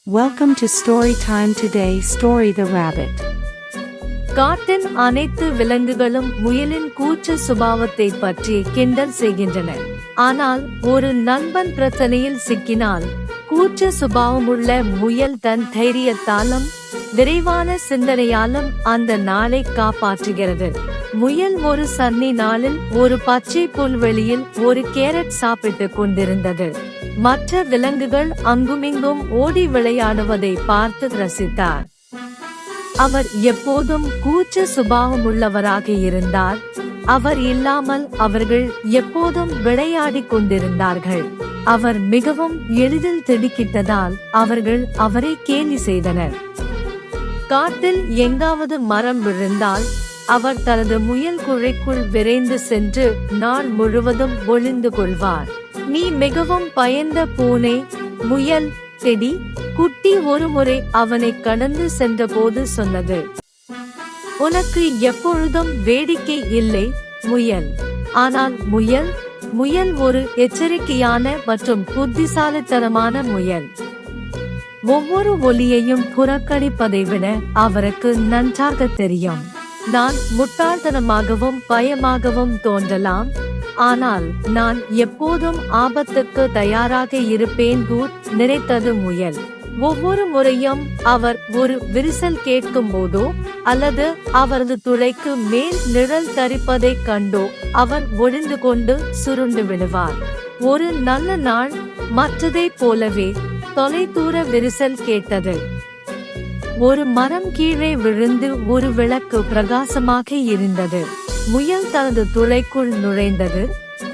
Welcome to Story Time Today. Story the Rabbit. காட்டின் அனைத்து விலங்குகளும் முயலின் கூச்ச சுபாவத்தை பற்றி கிண்டல் செய்கின்றன. ஆனால் ஒரு நண்பன் பிரச்சனையில் சிக்கினால் கூச்ச சுபாவமுள்ள முயல் தன் தைரியத்தாலும் விரைவான சிந்தனையாலும் அந்த நாளை காப்பாற்றுகிறது. முயல் ஒரு சன்னி நாளில் ஒரு பச்சை புல்வெளியில் ஒரு கேரட் சாப்பிட்டுக் கொண்டிருந்தது. மற்ற விலங்குகள் அங்குமிங்கும் ஓடி விளையாடுவதை பார்த்து ரசித்தார். அவர் எப்போதும் கூச்ச சுபாவமுள்ளவராக இருந்தார். அவர் இல்லாமல் அவர்கள் எப்போதும் விளையாடிக் கொண்டிருந்தார்கள். அவர் மிகவும் எளிதில் திடுக்கிட்டதால் அவர்கள் அவரை கேலி செய்தனர். காட்டில் எங்காவது மரம் விழுந்தால் அவர் தனது முயல் குழைக்குள் விரைந்து சென்று நாள் முழுவதும் ஒளிந்து கொள்வார். நீ மிகவும் பயந்த பூனை, முயல் டெடி குட்டி ஒருமுறை அவனை கடந்து சென்றபோது சொன்னது. உனக்கு எப்பொழுதும் வேடிக்கை இல்லை முயல். ஆனால் முயல் ஒரு எச்சரிக்கையான மற்றும் புத்திசாலித்தனமான முயல். ஒவ்வொரு ஒலியையும் புறக்கணிப்பதை விட அவருக்கு நன்றாக தெரியும். நான் முட்டாள்தனமாகவும் பயமாகவும் தோன்றலாம், ஆனால் நான் எப்போதும் ஆபத்துக்கு தயாராக இருப்பேன் நினைத்தது முயல். ஒவ்வொரு முறையும் அவர் ஒரு விரிசல் கேட்கும் போதோ அல்லது அவரது துளைக்கு மேல் நிழல் தரிப்பதைக் கண்டோ அவர் ஒளிந்து கொண்டு சுருண்டு விடுவார். ஒரு நல்ல நாள் மற்றதைப் போலவே தொலைதூர விரிசல் கேட்டது. ஒரு மரம் கீழே விழுந்து ஒரு விளக்கு பிரகாசமாக இருந்தது. முயல் தனது துளைக்குள் நுழைந்தது.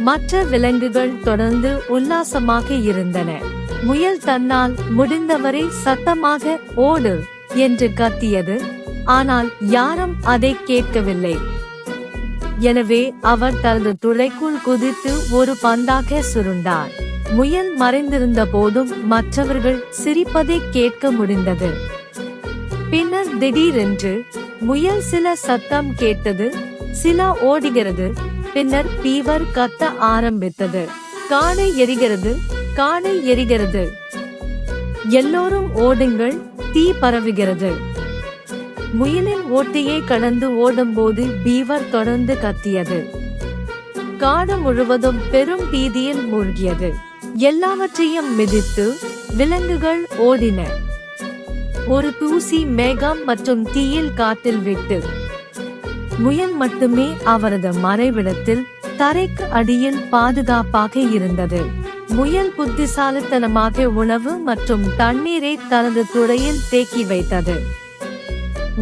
மற்ற விலங்குகள் தொடர்ந்து உல்லாசமாக இருந்தன. முயல் தன்னால் முடிந்தவரை சத்தமாக ஓடு என்று கத்தியது. ஆனால் யாரும் அதை கேட்கவில்லை. எனவே அவர் தனது துளைக்குள் குதித்து ஒரு பந்தாக சுருண்டார். முயல் மறைந்திருந்த போதும் மற்றவர்கள் சிரிப்பதை கேட்க முடிந்தது. பின்னர் திடீரென்று முயல் சில சத்தம் கேட்டது. சில ஓடுகிறது. பின்னர் பீவர் கத்த ஆரம்பித்தது. காடை எரிகிறது, காடை எரிகிறது, எல்லோரும் ஓடுங்கள், தீ பரவுகிறது. முயலின் ஓட்டையை கடந்து ஓடும்போது பீவர் தொடர்ந்து கத்தியது. காடு முழுவதும் பெரும் பீதியில் மூழ்கியது. எல்லாவற்றையும் மிதித்து விலங்குகள் ஓடின. ஒரு தூசி மேகம் மற்றும் தீயில் காட்டில் விட்டு முயல் மட்டுமே அவரது மறைவிடத்தில் தரைக்கு அடியில் பாதுகாப்பாக இருந்தது. முயல் புத்திசாலித்தனமாக உணவு மற்றும் தண்ணீரை தனது துளையில் தேக்கி வைத்தது.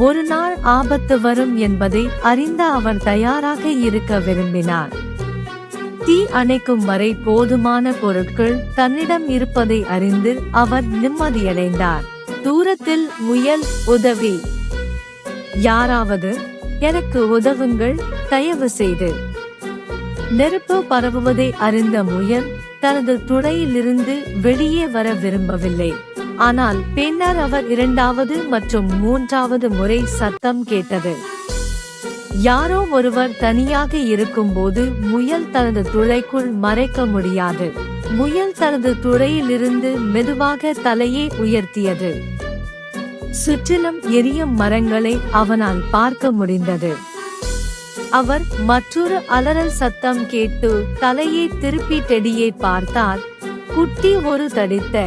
ஒரு நாள் ஆபத்து வரும் என்பதை அறிந்த அவர் தயாராக இருக்க விரும்பினார். தீ அணைக்கும் வரை போதுமான பொருட்கள் தன்னிடம் இருப்பதை அறிந்து அவர் நிம்மதியடைந்தார். தூரத்தில் முயல் உதவி, யாராவது எனக்கு உதவுங்கள் தயவு செய்து. நெருப்பு பரவுவதை அறிந்த முயல் தனது துளையிலிருந்து வெளியே வர விரும்பவில்லை. ஆனால் பின்னர் அவர் இரண்டாவது மற்றும் மூன்றாவது முறை சத்தம் கேட்டது. யாரோ ஒருவர் தனியாக இருக்கும்போது முயல் தனது துளைக்குள் மறைக்க முடியாது. முயல் தனது துளையிலிருந்து மெதுவாக தலையை உயர்த்தியது. சுற்றிலும் எரியும் மரங்களை அவனால் பார்க்க முடிந்தது. அவர் மற்றொரு அலறல் சத்தம் கேட்டு தலையை திருப்பி டெடியை பார்த்தார். குட்டி ஒரு தடித்த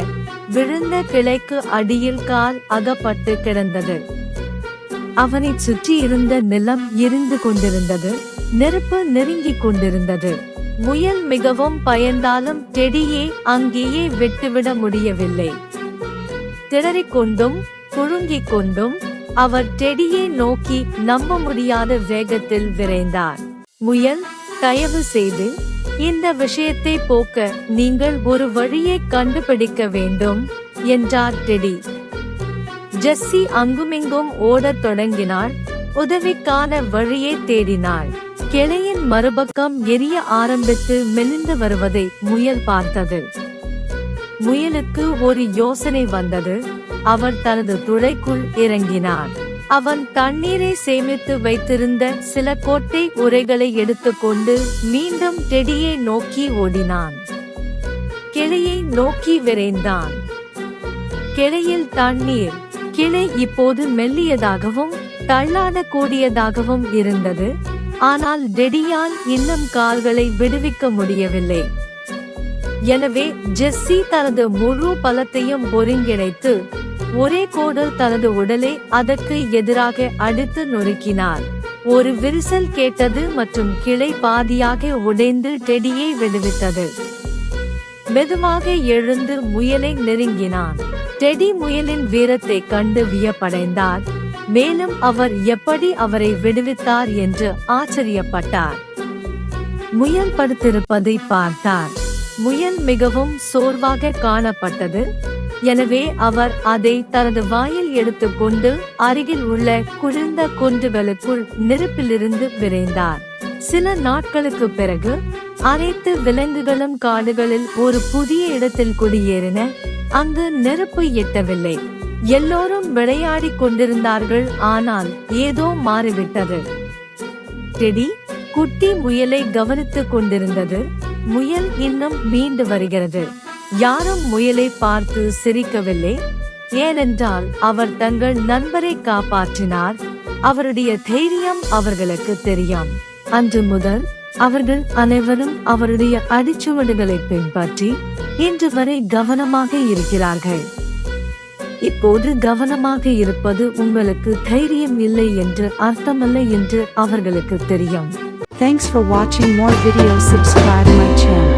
விழுந்த கிளைக்கு அடியில் கால் அகப்பட்டு கிடந்தது. அவனை சுற்றி இருந்த நிலம் எரிந்து கொண்டிருந்தது. நெருப்பு நெருங்கிக் கொண்டிருந்தது. முயல் மிகவும் பயந்தாலும் டெடியை அங்கேயே விட்டுவிட முடியவில்லை. திணறிக்கொண்டும் புழுங்கிக் கொண்டும் அவர் டெடியை நோக்கி நம்ப முடியாத வேகத்தில் விரைந்தார். முயல், தயவு செய்து இந்த விஷயத்தை போக்க நீங்கள் ஒரு வழியை கண்டுபிடிக்க வேண்டும் என்றார் டெடி. ஜெஸ்ஸி அங்குமிங்கும் ஓடத் தொடங்கினாள். உதவிக்கான வழியை தேடினாள். கிளையின் மறுபக்கம் எரிய ஆரம்பித்து மெலிந்து வருவதை முயல் பார்த்தது. முயலுக்கு ஒரு யோசனை வந்தது. அவர் தனது துளைக்குள் இறங்கினார். அவன் தண்ணீரை சேமித்து வைத்திருந்த சில கொட்டை உரைகளை எடுத்துக்கொண்டு மீண்டும் டெடியை நோக்கி ஓடினான். கிளையை நோக்கி விரைந்தான். கிளையில் தண்ணீர். கிளை இப்போது மெல்லியதாகவும் தள்ளாடக்கூடியதாகவும் இருந்தது. ஆனால் டெடியால் இன்னும் கால்களை விடுவிக்க முடியவில்லை. எனவே ஜெஸ்ஸி தனது முழு பலத்தையும் ஒருங்கிணைத்து ஒரே கோடில் தனது உடலை அதற்கு எதிராக அடித்து நொறுக்கினார். ஒரு விரிசல் கேட்டது மற்றும் கிளை பாதியாக உடைந்து டெடியை விடுவித்தது. மெதுவாக எழுந்து முயலை நெருங்கினான். டெடி முயலின் வீரத்தை கண்டு வியப்படைந்தார். மேலும் அவர் எப்படி அவரை விடுவித்தார் என்று ஆச்சரியப்பட்டார். முயல் படுத்திருப்பதை பார்த்தார். முயல் மிகவும் சோர்வாக காணப்பட்டது. எனவே அவர் அதை தனது வாயில் எடுத்துக்கொண்டு அருகில் உள்ள குளிர்ந்த குன்றுகளுக்குள் நெருப்பிலிருந்து விரைந்தார். சில நாட்களுக்கு பிறகு அனைத்து விலங்குகளும் காடுகளில் ஒரு புதிய இடத்தில் குடியேறின. அங்கு நெருப்பு எட்டவில்லை. எல்லோரும் விளையாடிக் கொண்டிருந்தார்கள். ஆனால் ஏதோ மாறிவிட்டது. டெடி குட்டி முயலை கவனித்துக் கொண்டிருந்தது. முயல் இன்னும் மீண்டு வருகிறது. யாரும் முயலை பார்த்து சிரிக்கவில்லை. ஏனென்றால் அவர் தங்கள் நண்பரை காப்பாற்றினார். அவருடைய தைரியம் அவர்களுக்கு தெரியும். அன்று முதல் அவர்கள் அனைவரும் அவருடைய அடிச்சுவடுகளை பின்பற்றி இன்று வரை கவனமாக இருக்கிறார்கள். இப்போது கவனமாக இருப்பது உங்களுக்கு தைரியம் இல்லை என்று அர்த்தமல்ல என்று அவர்களுக்கு தெரியும். Thanks for watching. More videos. Subscribe my channel.